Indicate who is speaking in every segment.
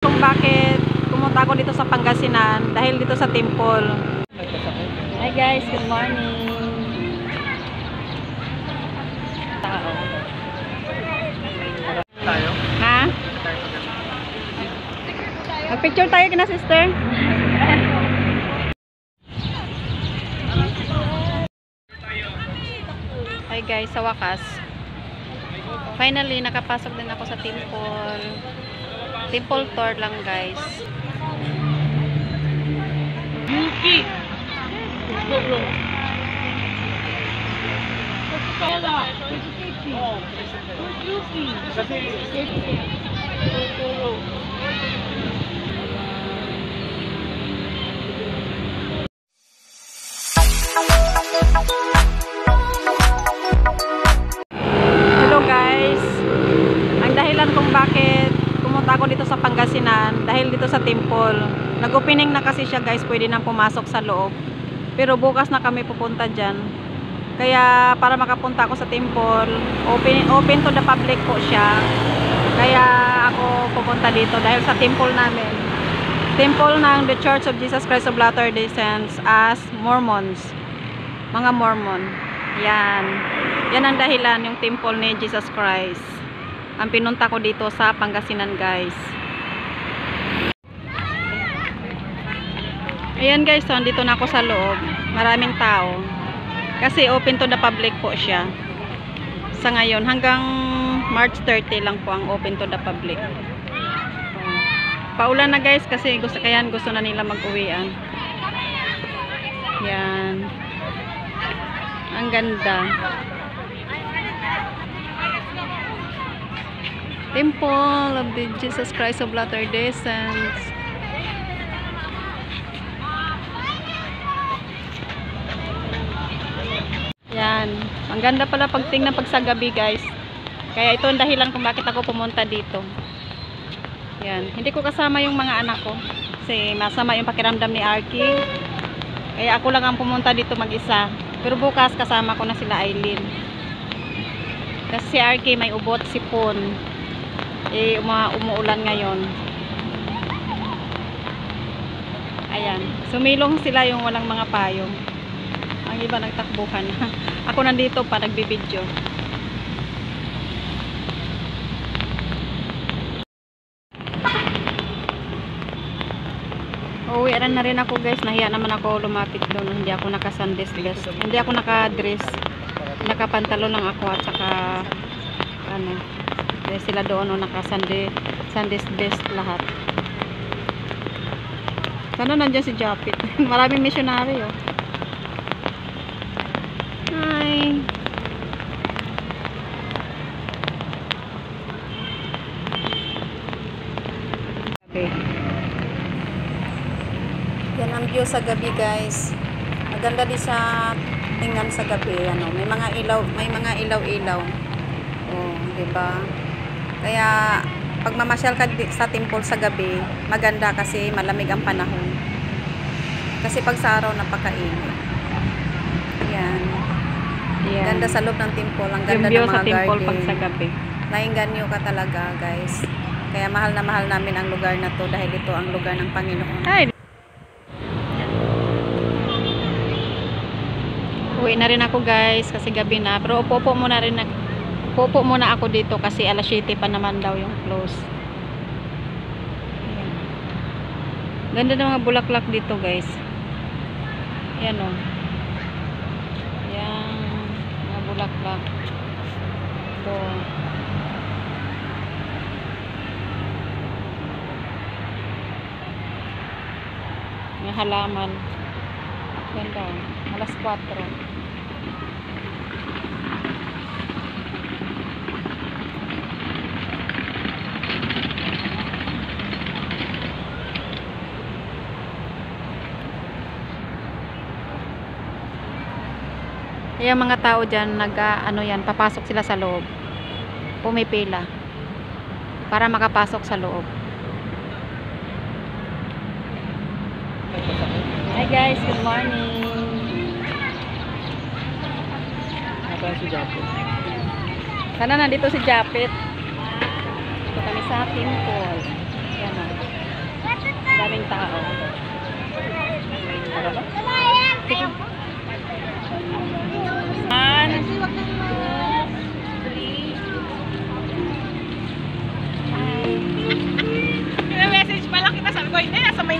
Speaker 1: Kung bakit pumunta ako dito sa Pangasinan dahil dito sa temple. Hi guys, good morning. Tao.
Speaker 2: Tayo?
Speaker 1: Ha? Mag-picture tayo kina sister. Hi guys, sa wakas. Finally, nakapasok din ako sa temple. Temple tour lang guys.
Speaker 2: Yuki!
Speaker 1: Hello guys. Ang dahilan kung bakit pumunta ako dito sa Pangasinan dahil dito sa temple. Nag-opening na kasi siya guys, pwede nang pumasok sa loob. Pero bukas na kami pupunta dyan. Kaya para makapunta ako sa temple, open to the public po siya. Kaya ako pupunta dito dahil sa temple namin. Temple ng The Church of Jesus Christ of Latter-day Saints as Mormons. Mga Mormon. Yan. Yan ang dahilan, yung temple ni Jesus Christ. Ang pinunta ko dito sa Pangasinan guys. Ayan guys, so andito na ako sa loob. Maraming tao. Kasi open to the public po siya. Sa ngayon, hanggang March 30 lang po ang open to the public. Paulan na guys kasi gusto na nila mag-uwian. Yan. Ang ganda. Temple of the Jesus Christ of Latter-day Saints. Yan. Ang ganda pala pagtingnan pag sa gabi guys. Kaya ito ang dahilan kung bakit ako pumunta dito. Yan. Hindi ko kasama yung mga anak ko. Kasi masama yung pakiramdam ni Arky. Kaya ako lang ang pumunta dito mag-isa. Pero bukas kasama ko na sila Aileen. Kasi si Arky may ubot, sipon. Umuulan ngayon. Ayan. Sumilong sila yung walang mga payong. Ang iba nagtakbuhan. Ako nandito pa nagbibideo. Uwi na rin ako guys. Nahiya naman ako lumapit doon. Hindi ako naka-Sundays best. Hindi ako naka-dress. Naka-pantalon lang ako at saka ano. Sila doon naka-Sundays best lahat. Sana nandiyan si Japit. Maraming missionary oh. Hi. Okay. Yan ang view sa gabi guys. Maganda din sa tingnan sa gabi ano. May mga ilaw-ilaw. Oh, 'di ba? Kaya pag mamasyal ka sa temple sa gabi, maganda kasi malamig ang panahon. Kasi pag sa araw napakainit. Yan. Yan. Ganda sa loob ng temple. Ang ganda ng mga garden. Pag sa gabi. Maingganyo ka talaga guys. Kaya mahal na mahal namin ang lugar na to dahil ito ang lugar ng Panginoon. Hi. Uwi na rin ako guys kasi gabi na. Pero upo muna ako dito kasi alas 7 pa naman daw yung close. Ayan. Ganda ng mga bulaklak dito guys. Yan o. Yan. Mga bulaklak. Ito. May halaman. Ganda. Alas 4. Yung mga tao dyan, papasok sila sa loob. Pumipila. Para makapasok sa loob. Hi guys, good morning.
Speaker 2: Nasaan si Japit?
Speaker 1: Sana nandito si Japit. Dito kami sa temple. Yan o.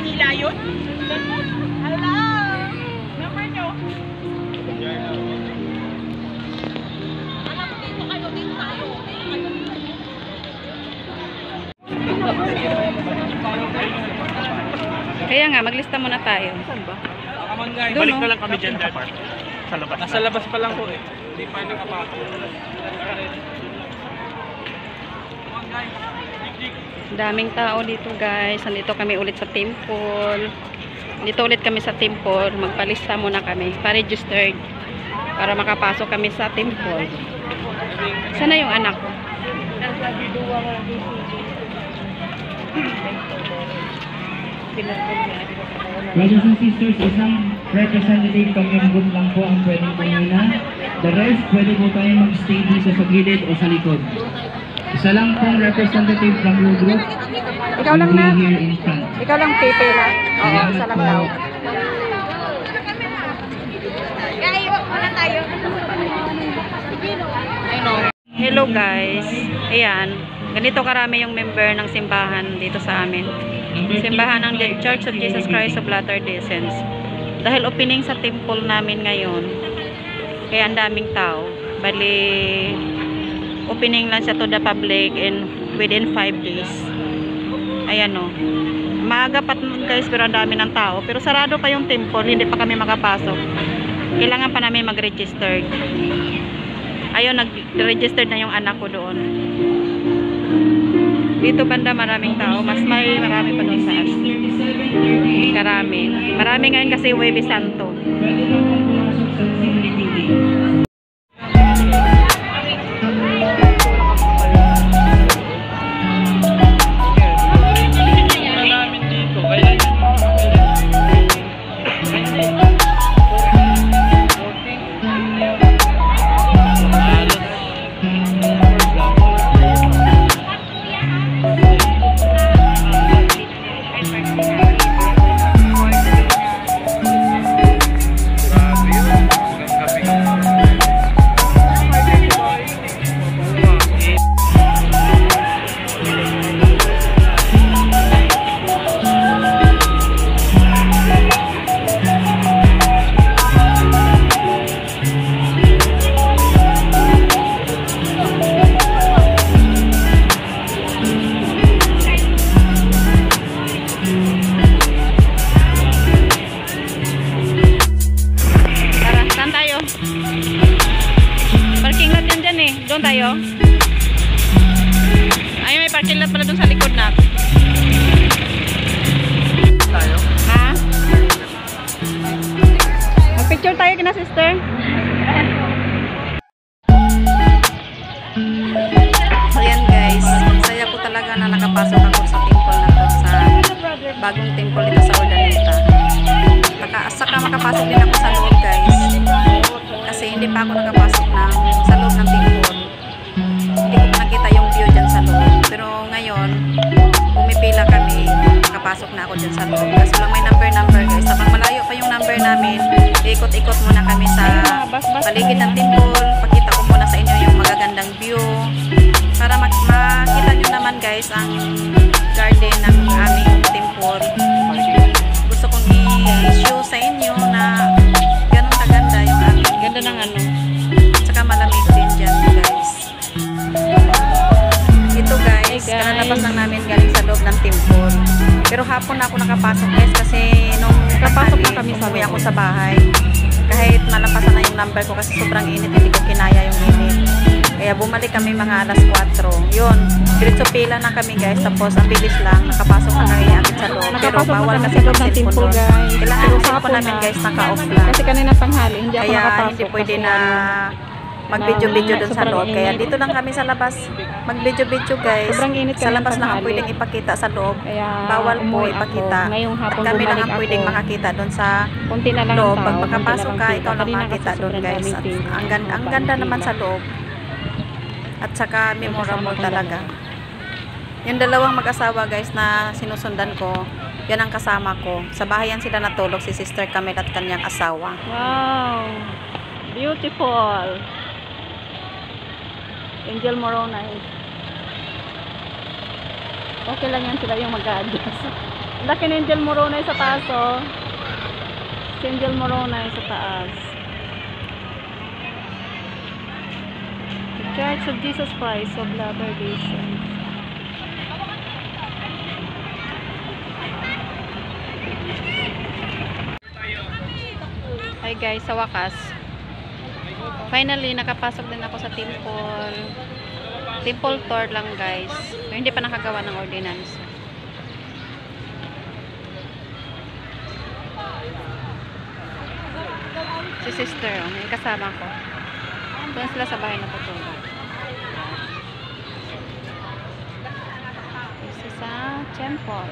Speaker 2: Maynila yun? Hello! Number nyo?
Speaker 1: Kaya nga, maglista muna tayo.
Speaker 2: Saan ba?
Speaker 1: Doon,
Speaker 3: Balik
Speaker 1: no?
Speaker 3: na lang kami dyan sa park. Sa labas.
Speaker 2: Nasa labas pa lang po eh. Hindi pa nakapako.
Speaker 1: Daming tao dito guys. Nandito kami ulit sa temple. Dito ulit kami sa temple. Magpalista muna kami. Pa-registered. Para makapasok kami sa temple. Sana yung anak ko?
Speaker 4: Brothers and sisters, isang representative pag-input lang po ang pwedeng pumuna. The rest, pwede po tayo mag-stay dito sa gilid o sa likod. Isa lang pong representative from your group.
Speaker 1: Ikaw lang
Speaker 4: will be
Speaker 1: na?
Speaker 4: here in front.
Speaker 1: Ikaw lang Pepe na? Oo,
Speaker 4: Salamat
Speaker 1: isa lang
Speaker 4: po.
Speaker 1: daw. Hello guys. Ayan. Ganito karami yung member ng simbahan dito sa amin. Simbahan ng Church of Jesus Christ of Latter-day Saints. Dahil opening sa temple namin ngayon, kaya ang daming tao. Bali, opening lang siya to the public in within 5 days. Ayan o. Maaga pa guys, pero ang dami ng tao. Pero sarado pa yung temple, hindi pa kami makapasok. Kailangan pa namin mag-register. Ayun, nag-register na yung anak ko doon. Dito banda maraming tao. Mas marami pa doon sa as. Karami. Marami ngayon kasi Huwebes Santo.
Speaker 4: Pwede lang pong pumasok sa CCTV.
Speaker 3: namin dito. Kaya
Speaker 1: Tara, saan tayo? Parking lot yan dyan eh. Doon tayo. Ay, may parking lot pala doon sa likod na.
Speaker 3: tayo.
Speaker 1: Ha? Mag-picture tayo kina sister. So yan guys, saya ko talaga na nakapasok ako sa temple na to, sa bagong temple dito sa Urdaneta. Saka makapasok din ako sa loob guys. Kasi hindi pa ako nakapasok sa loob ng temple. Hindi ko nakita yung view dyan sa loob. Pero ngayon, pumipila kami, nakapasok na ako dyan sa loob. Kasi lang may number guys. Habang malayo pa yung number namin, ikot-ikot muna kami sa paligid ng temple. Pakita ko muna sa inyo yung magagandang view. Para makita nyo naman guys ang garden ng aming temple. Gusto kong i-show sa inyo na ganun kaganda yung aming. Ganda ng ano. Tsaka malamig din dyan guys. Ito guys, kalalabas lang namin galing sa loob ng temple. Pero hapon na ako nakapasok guys kasi nung kapasok na kami umuwi ako sa bahay. Kahit nalampasan na yung number ko kasi sobrang init, hindi ko kinaya yung init. Kaya bumalik kami mga alas 4. Yun, diretso pila na kami guys. Tapos ang bilis lang, nakapasok na kami agad sa loob. Pero bawal kasi ng cellphone doon. Kailangan yung cellphone namin guys naka-off lang.
Speaker 5: Kasi kanina tanghali, hindi ako
Speaker 1: Kaya
Speaker 5: nakapasok.
Speaker 1: hindi pwede
Speaker 5: kasi
Speaker 1: na mag-video-video doon sa
Speaker 5: sobrang
Speaker 1: loob. Kaya
Speaker 5: init.
Speaker 1: dito lang kami sa labas mag-video-video guys.
Speaker 5: Sobrang init
Speaker 1: Sa
Speaker 5: kami
Speaker 1: labas lang ang
Speaker 5: tanghali.
Speaker 1: pwedeng ipakita sa loob.
Speaker 5: Kaya
Speaker 1: Bawal po
Speaker 5: umuwi
Speaker 1: ipakita.
Speaker 5: ako. Ngayong hapon
Speaker 1: Kami lang
Speaker 5: bumalik
Speaker 1: ang pwedeng
Speaker 5: ako.
Speaker 1: makakita doon sa
Speaker 5: Konti na lang
Speaker 1: loob.
Speaker 5: ang
Speaker 1: Pag
Speaker 5: tao,
Speaker 1: makapasok
Speaker 5: konti
Speaker 1: ka,
Speaker 5: na lang
Speaker 1: ikaw lang
Speaker 5: Kanina
Speaker 1: makakita
Speaker 5: kasi
Speaker 1: doon
Speaker 5: sobrang
Speaker 1: guys.
Speaker 5: daming
Speaker 1: At
Speaker 5: pila.
Speaker 1: ang ganda naman sa loob. At saka memorable talaga. Yung dalawang mag-asawa guys na sinusundan ko, yan ang kasama ko. Sa bahayan sila natulog, si Sister Camille at kanyang asawa.
Speaker 5: Wow! Beautiful! Angel Morona. Okay lang yan sila yung mag-a-adjust. Laki ni Angel Moronay sa taas, oh. Si Angel Moronay sa taas. The Church of Jesus Christ of Latter-day Saints. Hi guys, sa wakas. Finally, nakapasok din ako sa temple. Temple tour lang guys. Pero hindi pa nakagawa ng ordinance. Si sister, oh, may kasama ko. Doon sila sa bahay na tutulog. This is a temple.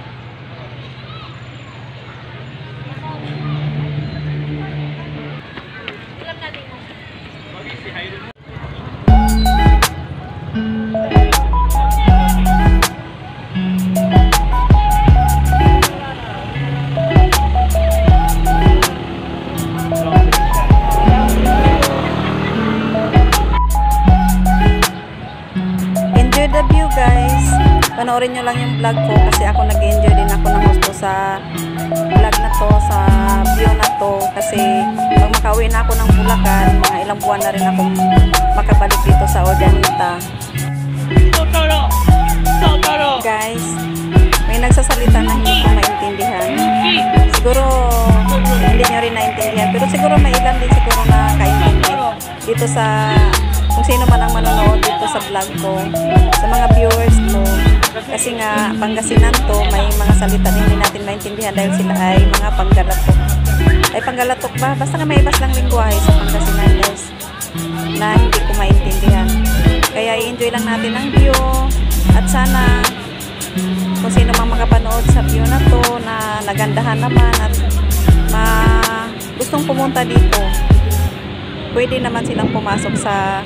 Speaker 1: Enjoy the view guys. Panoorin nyo lang yung vlog ko kasi ako nag-enjoy din ako ng gusto sa vlog na to, sa view na to. Kasi pag makauwi na ako ng Bulacan, mga ilang buwan na rin akong makabalik dito sa Urdaneta. Guys, may nagsasalita na hindi ko maintindihan. Siguro hindi nyo rin naintindihan, pero siguro may ilan din siguro na kaintindihan dito sa kung sino man ang manonood dito sa vlog ko, sa mga viewers ko. Kasi nga Pangasinan to, may mga salita din hindi natin maintindihan dahil sila ay mga Panggalatok. Ay Panggalatok ba? Basta nga may ibas lang lingwahe sa Pangasinan guys na hindi ko maintindihan. Kaya i-enjoy lang natin ang view at sana kung sino mang makapanood sa view na to na nagandahan naman at gustong pumunta dito, pwede naman silang pumasok sa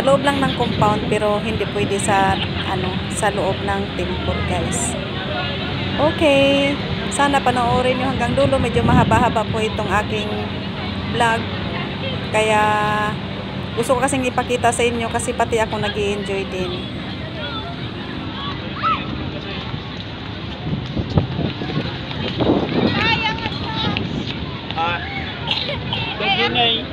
Speaker 1: loob lang ng compound pero hindi pwede sa sa loob ng temple guys. Okay, sana panoorin nyo hanggang dulo. Medyo mahaba-haba po itong aking vlog, kaya gusto ko kasing ipakita sa inyo kasi pati ako nag-i-enjoy din.
Speaker 3: Ginay.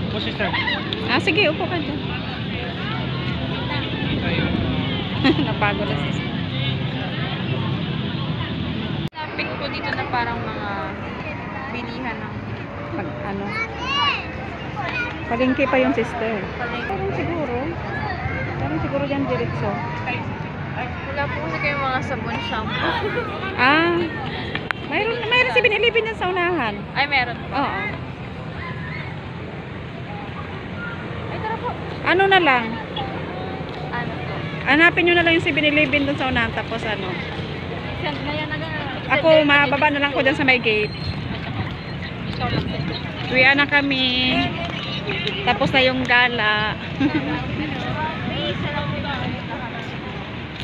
Speaker 3: Po sister.
Speaker 5: Ah, sige, upo ka dyan. Napagod na sister.
Speaker 2: Napin ko dito na parang mga bilihan ng
Speaker 5: Palengke pa yung sister. Parang siguro dyan diretso.
Speaker 2: wala po kasi kayong mga sabon shampoo.
Speaker 5: Ah, mayroon si Binilibin dyan sa unahan.
Speaker 2: Ay, meron po.
Speaker 5: Oo.
Speaker 2: Ay, tara po.
Speaker 5: Ano na lang?
Speaker 2: Ano po?
Speaker 5: Hanapin nyo na lang yung si Binilibin dun sa unahan. Tapos ano?
Speaker 2: Send na yan agad.
Speaker 5: Ako, mababa na lang ko dyan sa may gate. Uwian na kami. Tapos na yung gala.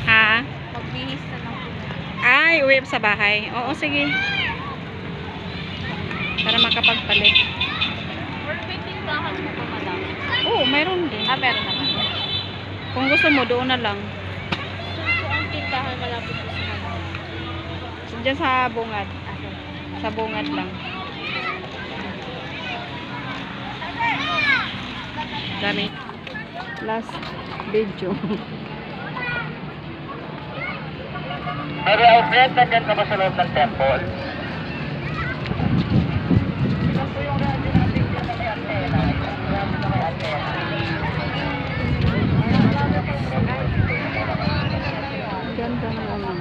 Speaker 5: Ha?
Speaker 2: Magbihis na lang po.
Speaker 5: Ay, uwi sa bahay. Oo, sige. Para makapagpalit.
Speaker 2: Or may tindahan mo pa, madam?
Speaker 5: Oo, mayroon din.
Speaker 2: Ah, meron naman.
Speaker 5: Kung gusto mo, doon na lang.
Speaker 2: So, ang tindahan malapit po sa madam.
Speaker 5: Diyan sa bungad. Sa bungad lang. Dami. Last video.
Speaker 4: Mary Alfred, nandiyan ka ba sa loob ng temple?
Speaker 5: Ganda naman.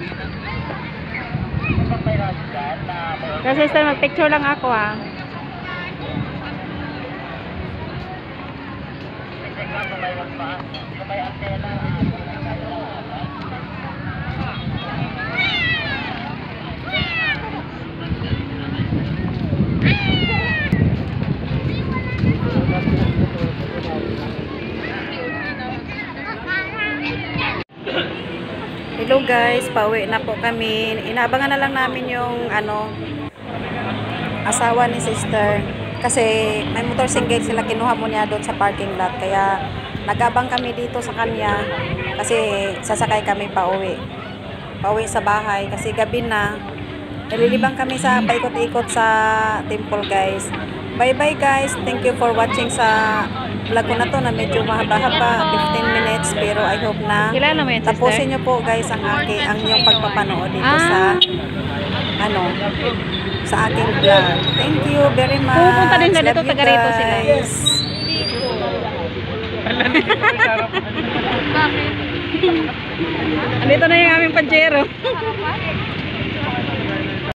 Speaker 5: Kasi sister, mag-picture lang ako ha.
Speaker 1: Hello guys, pauwi na po kami. Inaabangan na lang namin yung asawa ni sister. Kasi may motorcycle sila, kinuha mo niya doon sa parking lot. Kaya nag-abang kami dito sa kanya. Kasi sasakay kami pauwi. Pauwi sa bahay. Kasi gabi na. Nalilibang kami sa paikot-ikot sa temple guys. Bye-bye guys. Thank you for watching sa vlog ko na to na medyo mahaba-haba, 15 minutes, pero I hope na
Speaker 5: Kilala mo yun, sister?
Speaker 1: tapusin nyo po guys ang yung pagpapanood dito sa sa aking vlog. Thank you very much.
Speaker 5: Pupunta din na dito,
Speaker 1: Love you
Speaker 5: taga rito sila.
Speaker 1: guys.
Speaker 2: Bakit?
Speaker 1: Andito na yung aming pajero.